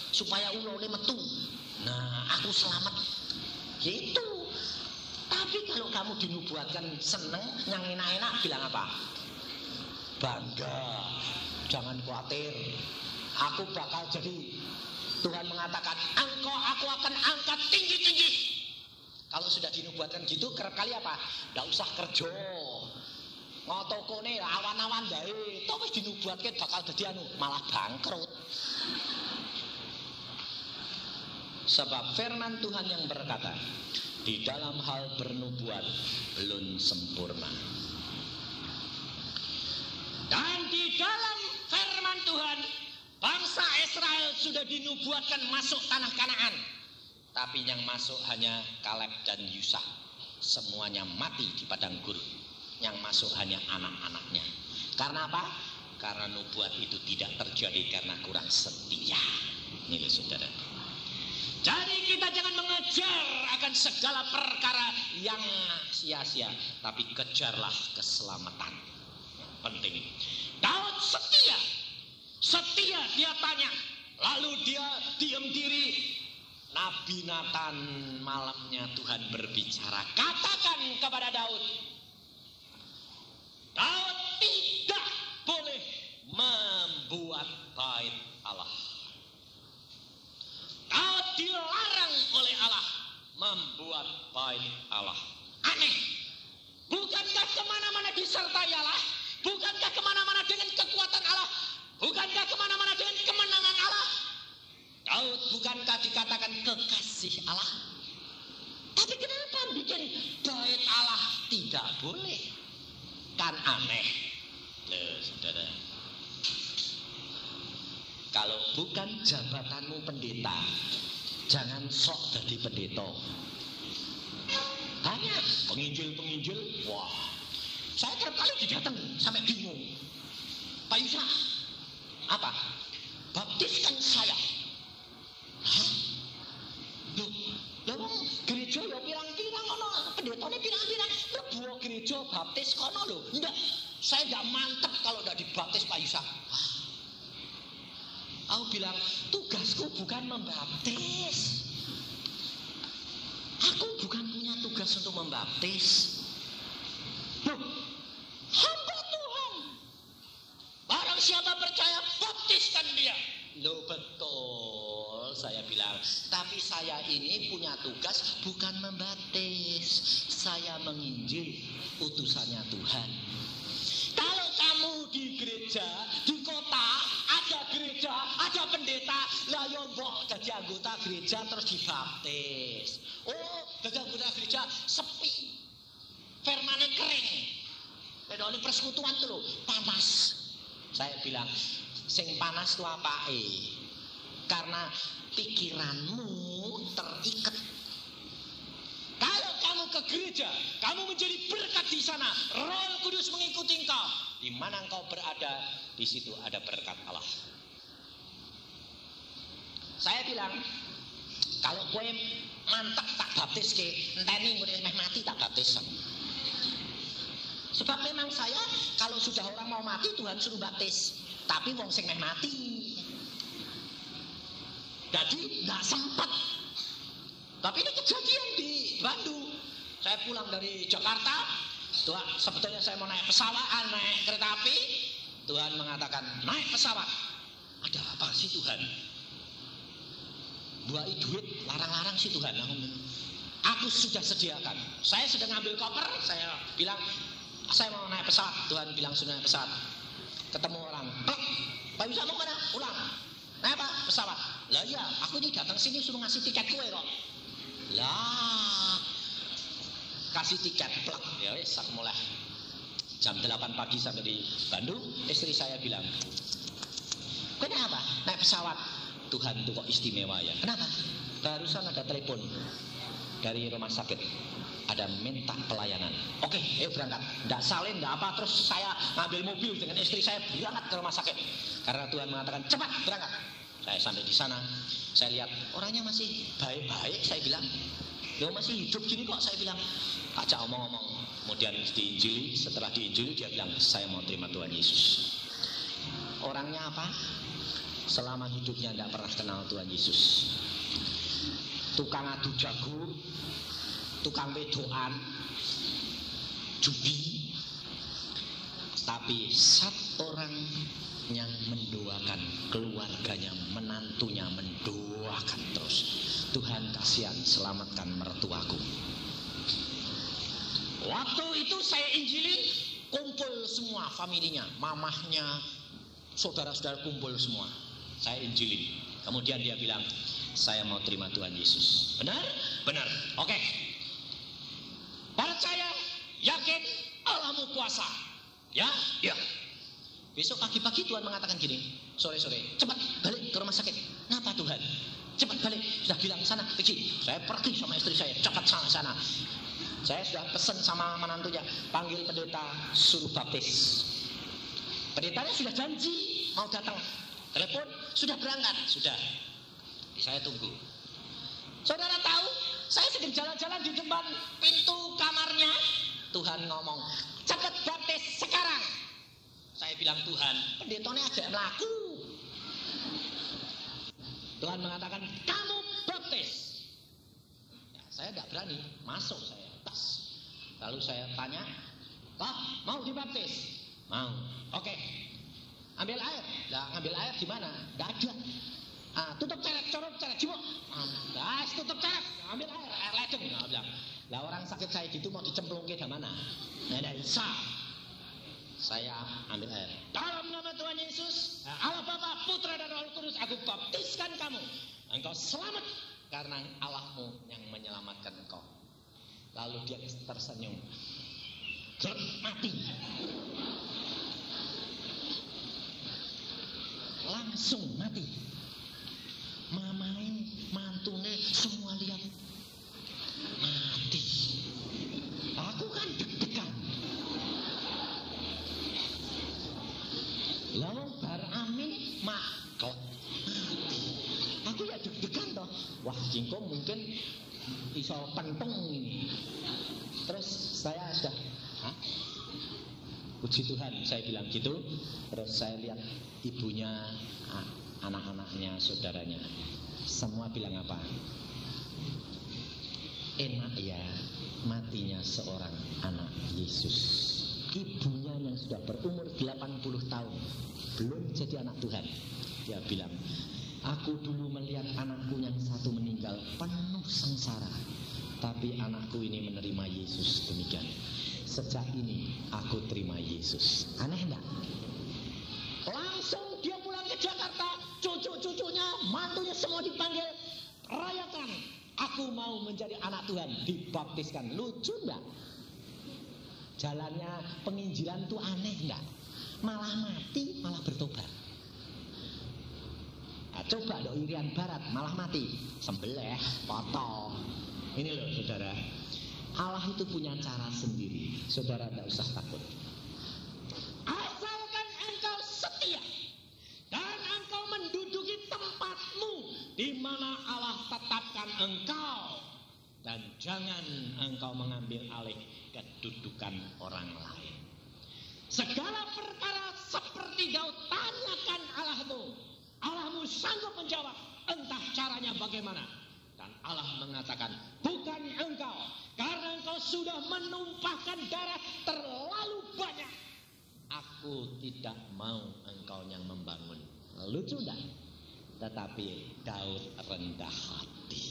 Speaker 3: supaya ulone metu. Nah, aku selamat. Gitu. Tapi kalau kamu dinubuatkan seneng, yang enak-enak, bilang apa? Bangga. Jangan khawatir, aku bakal jadi. Tuhan mengatakan, engkau aku akan angkat tinggi-tinggi. Kalau sudah dinubuatkan gitu, kerap kali apa? Nggak usah kerja, ngotokone awan-awan bae. Toh wis dinubuatkan bakal jadi malah bangkrut. Sebab firman Tuhan yang berkata, di dalam hal bernubuat belum sempurna. Dan di dalam firman Tuhan, bangsa Israel sudah dinubuatkan masuk tanah Kanaan. Tapi yang masuk hanya Kaleb dan Yusha. Semuanya mati di padang gurun. Yang masuk hanya anak-anaknya. Karena apa? Karena nubuat itu tidak terjadi karena kurang setia. Ini loh saudara. Jadi kita jangan mengejar akan segala perkara yang sia-sia. Tapi kejarlah keselamatan. Penting. Daud setia. Setia dia tanya. Lalu dia diam diri. Nabi Nathan malamnya Tuhan berbicara. Katakan kepada Daud. Daud tidak boleh membuat bait Allah. Daud dilarang oleh Allah membuat bait Allah. Aneh. Bukankah kemana-mana disertai Allah? Bukankah kemana-mana dengan kekuatan Allah? Bukankah kemana-mana dengan kemenangan Allah? Daud bukankah dikatakan kekasih Allah? Tapi kenapa bikin bait Allah tidak boleh? Kan aneh. Loh, saudara. Kalau bukan jabatanmu pendeta, jangan sok jadi pendeta. Banyak penginjil-penginjil, wah, saya tiap kali didatang sampai bingung. Pak Yusha, apa? Baptiskan saya. Hah? Loh, gereja ya pirang-pirang ono, pendetane pirang-pirang. Lebu gereja baptis kono lho. Enggak, saya enggak mantep kalau enggak dibaptis Pak Yusha. Aku bilang, tugasku bukan membaptis. Aku bukan punya tugas untuk membaptis. Loh, hamba Tuhan. Barang siapa percaya, baptiskan dia. Loh, betul, saya bilang. Tapi saya ini punya tugas bukan membaptis. Saya menginjil, utusannya Tuhan. Kalau kamu di gereja, di kota, ada gereja, ada pendeta, lah yo mbok dadi anggota gereja terus dibaptis. Oh, dadi anggota gereja sepi. Firmane kering. Pedone persekutuan itu lho, panas. Saya bilang, sing panas itu apake? Karena pikiranmu terikat. Kalau kamu ke gereja, kamu menjadi berkat di sana. Roh Kudus mengikuti engkau. Di mana engkau berada, di situ ada berkat Allah. Saya bilang, kalau kowe mantep tak baptis ke, enteni mulai meh mati tak baptis. Sebab memang saya, kalau sudah orang mau mati, Tuhan suruh baptis. Tapi wong sing meh mati. Jadi nggak sempat. Tapi ini kejadian di Bandung. Saya pulang dari Jakarta, Tuhan, sebetulnya saya mau naik pesawat, naik kereta api. Tuhan mengatakan naik pesawat. Ada apa sih Tuhan? Buat duit larang-larang sih Tuhan. Aku sudah sediakan. Saya sedang ngambil koper. Saya bilang saya mau naik pesawat. Tuhan bilang sudah naik pesawat. Ketemu orang. Plek. Pak Yusha mau mana? Pulang. Naik apa? Pesawat. Lah iya, aku ini datang sini suruh ngasih tiket kue kok. Lah, kasih tiket plek. Ya wes, aku mulai jam 8 pagi sampai di Bandung. Istri saya bilang, kenapa? Naik pesawat. Tuhan itu kok istimewa ya. Kenapa? Barusan ada telepon dari rumah sakit, ada minta pelayanan. Oke, ayo berangkat. Nggak salin, nggak apa. Terus saya ngambil mobil dengan istri saya berangkat ke rumah sakit. Karena Tuhan mengatakan cepat berangkat. Saya sampai di sana, saya lihat orangnya masih baik-baik. Saya bilang, lo masih hidup gini kok. Saya bilang, ajak omong-omong. Kemudian diinjili. Setelah diinjili dia bilang, saya mau terima Tuhan Yesus. Orangnya apa? Selama hidupnya tidak pernah kenal Tuhan Yesus. Tukang adu jago, tukang wedoan, judi. Tapi satu orang yang mendoakan keluarganya, menantunya mendoakan terus. Tuhan kasihan, selamatkan mertuaku. Waktu itu saya injilin, kumpul semua familinya, mamahnya, saudara-saudara kumpul semua. Saya injilin. Kemudian dia bilang, saya mau terima Tuhan Yesus. Benar? Benar. Oke. Percaya, yakin, Allahmu kuasa. Ya? Ya. Besok pagi-pagi Tuhan mengatakan gini, sore-sore, cepat balik ke rumah sakit. Kenapa Tuhan? Cepat balik. Sudah bilang sana, pergi. Saya pergi sama istri saya, cepat sana. Saya sudah pesan sama menantunya, panggil pendeta, suruh baptis. Pendetanya sudah janji mau datang. Telepon, sudah berangkat, sudah. Saya tunggu. Saudara tahu, saya sedang jalan-jalan di depan pintu kamarnya. Tuhan ngomong, cepat baptis sekarang. Saya bilang, Tuhan, pendetanya ajak melaku. Tuhan mengatakan, kamu baptis. Ya, saya tidak berani, masuk saya. Tas. Lalu saya tanya, Pak, mau dibaptis? Mau. Oke. Ambil air. Nah, ngambil air di mana? Tidak ada. Tutup ceret, cibuk. Guys, tutup ceret. Ambil air ledeng. Nah, bilang, lah orang sakit saya gitu mau dicemplungke di mana? Nah, bisa. Saya ambil air. Dalam nama Tuhan Yesus, Allah Bapa, Putra dan Roh Kudus, aku baptiskan kamu. Engkau selamat karena Allahmu yang menyelamatkan engkau. Lalu dia tersenyum. Mati. Langsung mati. Mamai, mantune, semua lihat mati. Aku kan deg-degan. Lalu bar amin makot. Aku ya deg-degan toh. Wah, jingko mungkin iso pentung ini. Terus saya sudah, puji Tuhan, saya bilang gitu. Terus saya lihat ibunya, anak-anaknya, saudaranya, semua bilang apa? Enak ya matinya seorang anak Yesus. Ibunya yang sudah berumur 80 tahun belum jadi anak Tuhan, dia bilang, aku dulu melihat anakku yang satu meninggal penuh sengsara, tapi anakku ini menerima Yesus demikian. Sejak ini aku terima Yesus. Aneh enggak? Langsung dia pulang ke Jakarta, cucu-cucunya, mantunya semua dipanggil, rayakan, aku mau menjadi anak Tuhan, dibaptiskan. Lucu enggak? Jalannya penginjilan itu aneh enggak? Malah mati, malah bertobat. Nah, coba dong Irian Barat, malah mati, sembelih, potong. Ini loh saudara, Allah itu punya cara sendiri. Saudara tidak usah takut. Asalkan engkau setia dan engkau menduduki tempatmu di mana Allah tetapkan engkau, dan jangan engkau mengambil alih kedudukan orang lain. Segala perkara seperti Daud, tanyakan Allahmu. Allahmu sanggup menjawab, entah caranya bagaimana. Dan Allah mengatakan, bukan engkau, karena engkau sudah menumpahkan darah terlalu banyak. Aku tidak mau engkau yang membangun. Lucu enggak? Tetapi Daud rendah hati.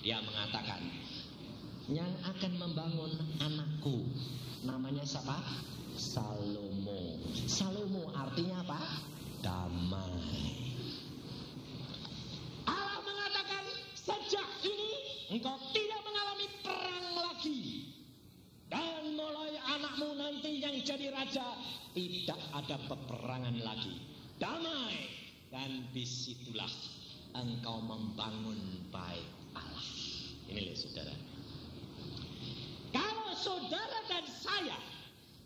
Speaker 3: Dia mengatakan, yang akan membangun anakku namanya siapa? Salomo. Salomo artinya apa? Damai. Allah mengatakan, sejak ini engkau tidak mengalami perang lagi, dan mulai anakmu nanti yang jadi raja tidak ada peperangan lagi. Damai. Dan disitulah engkau membangun bait Allah. Ini loh saudara. Kalau saudara dan saya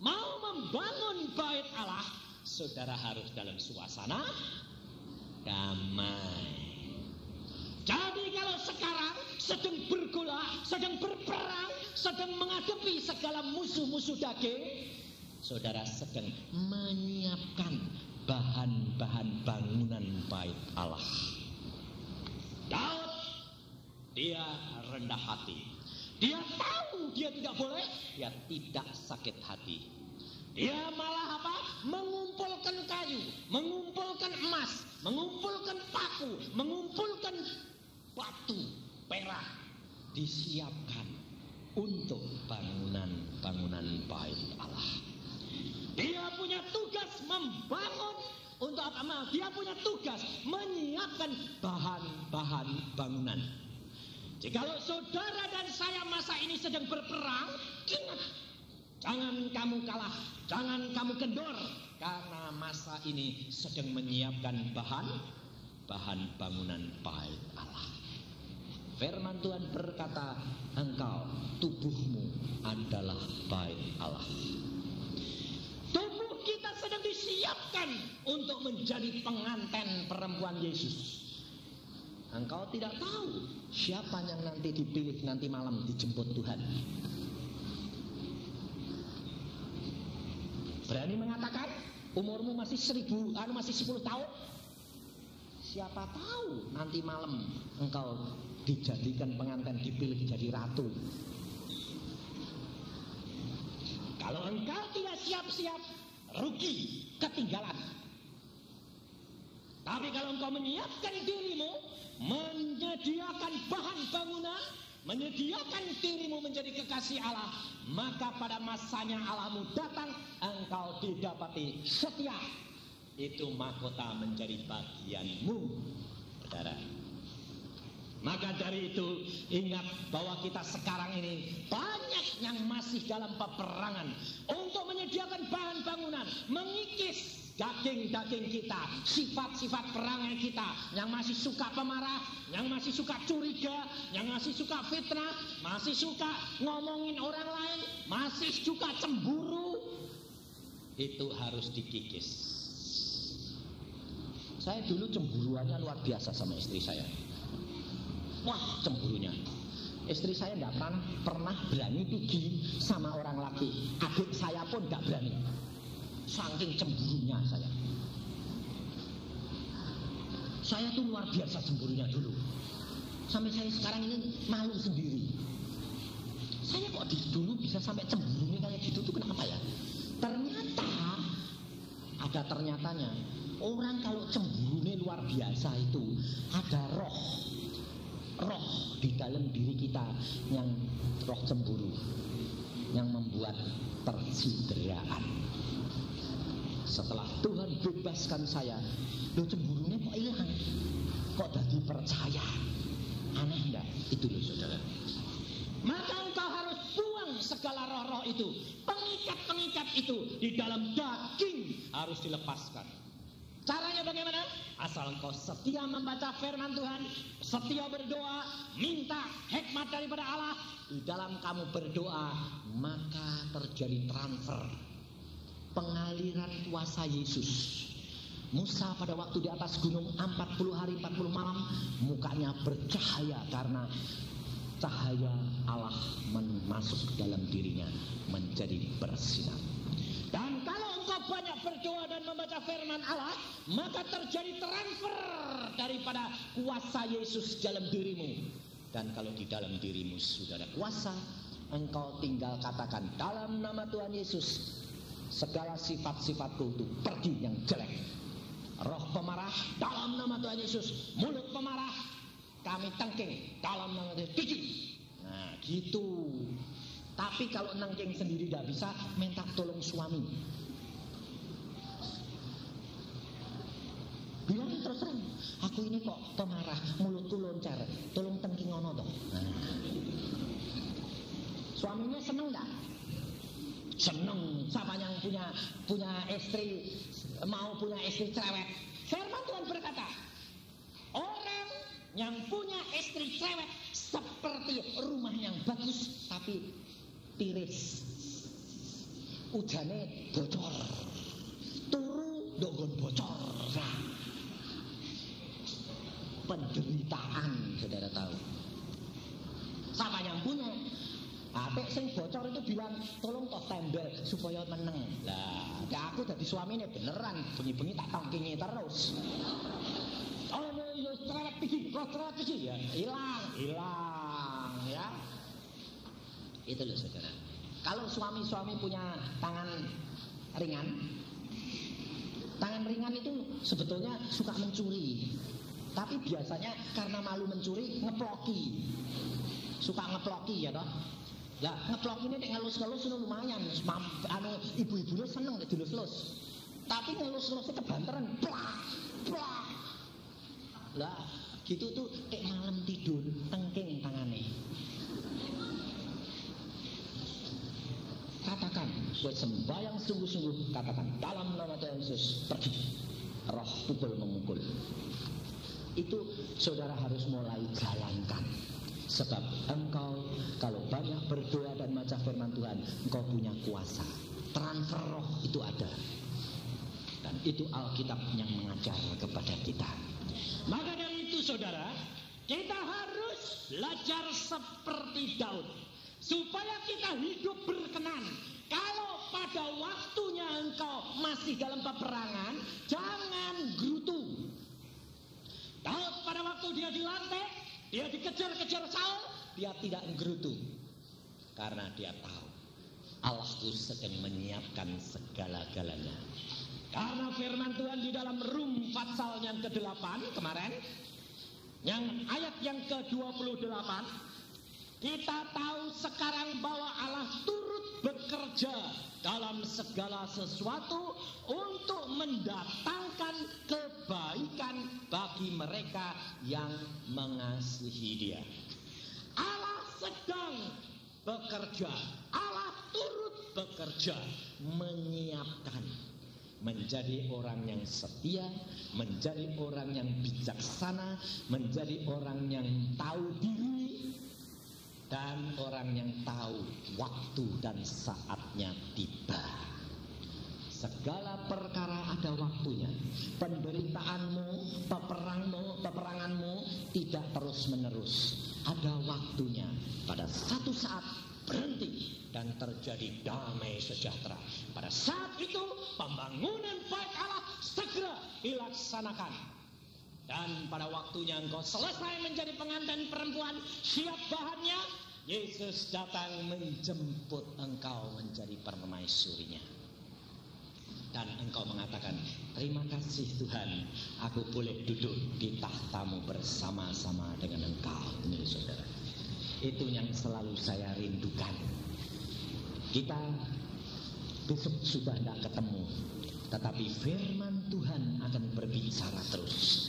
Speaker 3: mau membangun bait Allah, saudara harus dalam suasana damai. Jadi kalau sekarang sedang bergolak, sedang berperang, sedang menghadapi segala musuh-musuh daging, saudara sedang menyiapkan bahan-bahan bangunan bait Allah. Daud, dia rendah hati. Dia tahu dia tidak boleh, dia tidak sakit hati. Dia malah apa? Mengumpulkan kayu, mengumpulkan emas, mengumpulkan paku, mengumpulkan batu, perak, disiapkan untuk bangunan bait Allah. Dia punya tugas membangun untuk apa? Dia punya tugas menyiapkan bahan-bahan bangunan. Jikalau saudara dan saya masa ini sedang berperang, ingat, jangan kamu kalah, jangan kamu kendor, karena masa ini sedang menyiapkan bahan bangunan bait Allah. Firman Tuhan berkata, engkau, tubuhmu adalah bait Allah. Tubuh kita sedang disiapkan untuk menjadi pengantin perempuan Yesus. Engkau tidak tahu siapa yang nanti dipilih nanti malam dijemput Tuhan. Berani mengatakan umurmu masih 1000 tahun? Siapa tahu nanti malam engkau dijadikan pengantin, dipilih jadi ratu. Kalau engkau tidak siap-siap, rugi, ketinggalan. Tapi kalau engkau menyiapkan dirimu, menyediakan bahan bangunan, menyediakan dirimu menjadi kekasih Allah, maka pada masanya Allahmu datang, engkau didapati setia. Itu mahkota menjadi bagianmu, saudara. Maka dari itu ingat bahwa kita sekarang ini banyak yang masih dalam peperangan untuk menyediakan bahan bangunan, mengikis daging-daging kita, sifat-sifat perangai kita, yang masih suka pemarah, yang masih suka curiga, yang masih suka fitnah, masih suka ngomongin orang lain, masih suka cemburu, itu harus dikikis. Saya dulu cemburuannya luar biasa sama istri saya. Wah, cemburunya. Istri saya tidak pernah berani pergi sama orang laki. Adik saya pun tidak berani. Saking cemburunya saya. Saya tuh luar biasa cemburunya dulu. Sampai saya sekarang ini malu sendiri. Saya kok dulu bisa sampai cemburunya kayak gitu tuh kenapa ya? Ternyata ada ternyatanya. Orang kalau cemburunya luar biasa itu ada roh di dalam diri kita, yang roh cemburu yang membuat tersideraan. Setelah Tuhan bebaskan saya, lo cemburunya kok hilang, kok jadi percaya. Aneh enggak? Itu loh saudara. Maka engkau harus buang segala roh-roh itu, pengikat-pengikat itu di dalam daging harus dilepaskan. Caranya bagaimana? Asal engkau setia membaca firman Tuhan, setia berdoa, minta hikmat daripada Allah. Di dalam kamu berdoa, maka terjadi transfer, pengaliran kuasa Yesus. Musa pada waktu di atas gunung 40 hari 40 malam, mukanya bercahaya karena cahaya Allah masuk ke dalam dirinya, menjadi bersinar. Dan kalau engkau banyak berdoa dan membaca firman Allah, maka terjadi transfer daripada kuasa Yesus dalam dirimu. Dan kalau di dalam dirimu sudah ada kuasa, engkau tinggal katakan dalam nama Tuhan Yesus, segala sifat-sifatku itu pergi yang jelek. Roh pemarah dalam nama Tuhan Yesus, mulut pemarah kami tengking dalam nama Tuhan Yesus. Nah gitu. Tapi kalau nengking sendiri tidak bisa, minta tolong suami. Bilang terus terang, aku ini kok pemarah, mulutku loncar, tolong tengking ono toh. Nah. Suaminya seneng enggak? Seneng. Siapa yang punya istri, mau punya istri cerewet. Firman Tuhan berkata, orang yang punya istri cewek seperti rumah yang bagus tapi tiris, ujane bocor, turu dogon bocor. Nah, penderitaan saudara tahu. Siapa yang punya? Apik sing bocor itu bilang tolong toh tembel supaya meneng. Lah, aku dadi suamine beneran bengi-bengi tak tangkingi terus. Oh yo cerewet iki, kok cerewet iki ya. Hilang ya. Itu loh saudara. Kalau suami-suami punya tangan ringan itu sebetulnya suka mencuri. Tapi biasanya karena malu mencuri ngeploki. Suka ngeploki ya toh. Lah ngeploki ini ngelus-ngelus itu lumayan. Ibu-ibunya seneng dilus-lus. Tapi ngelus-ngelus kebanteran plak. Lah gitu tuh malam tidur tengking tangane. Katakan buat sembahyang sungguh-sungguh, katakan dalam nama Tuhan Yesus pergi. Roh pukul memukul. Itu saudara harus mulai jalankan. Sebab engkau kalau banyak berdoa dan baca firman Tuhan, engkau punya kuasa. Transfer roh itu ada. Dan itu Alkitab yang mengajar kepada kita. Maka dari itu saudara, kita harus belajar seperti Daud. Supaya kita hidup berkenan. Kalau pada waktunya engkau masih dalam peperangan, jangan gerutu. Daud pada waktu dia dilantik, dia dikejar-kejar Saul, dia tidak gerutu. Karena dia tahu Allahku sedang menyiapkan segala-galanya. Karena firman Tuhan di dalam Rum pasal yang ke-8 kemarin, yang ayat yang ke-28, kita tahu sekarang bahwa Allah turut bekerja dalam segala sesuatu untuk mendatangkan kebaikan bagi mereka yang mengasihi Dia. Allah sedang bekerja, Allah turut bekerja, menyiapkan menjadi orang yang setia, menjadi orang yang bijaksana, menjadi orang yang tahu diri, dan orang yang tahu waktu dan saatnya tiba. Segala perkara ada waktunya. Penderitaanmu, peperanganmu tidak terus menerus. Ada waktunya. Pada satu saat berhenti dan terjadi damai sejahtera. Pada saat itu pembangunan bait Allah segera dilaksanakan. Dan pada waktunya engkau selesai menjadi pengantin perempuan, siap bahannya, Yesus datang menjemput engkau menjadi permaisurinya. Dan engkau mengatakan, terima kasih Tuhan, aku boleh duduk di tahtamu bersama-sama dengan engkau. Ini saudara, itu yang selalu saya rindukan. Kita besok sudah tidak ketemu, tetapi firman Tuhan akan berbicara terus.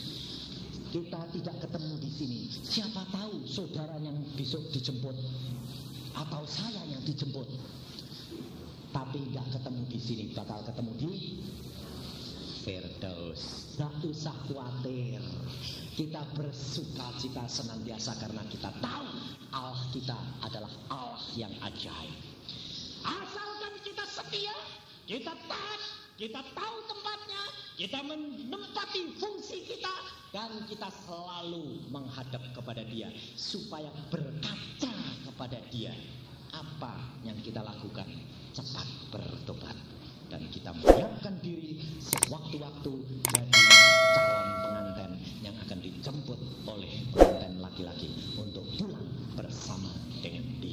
Speaker 3: Kita tidak ketemu di sini. Siapa tahu saudara yang besok dijemput atau saya yang dijemput. Tapi tidak ketemu di sini, bakal ketemu di Firdaus. Tidak usah khawatir. Kita bersuka cita senantiasa karena kita tahu Allah kita adalah Allah yang ajaib. Asalkan kita setia, kita taat, kita tahu tempatnya, kita menempati fungsi kita, dan kita selalu menghadap kepada Dia supaya berkaca kepada Dia. Apa yang kita lakukan? Cepat bertobat dan kita menyiapkan diri sewaktu-waktu jadi calon pengantin yang akan dijemput oleh pengantin laki-laki untuk pulang bersama dengan Dia.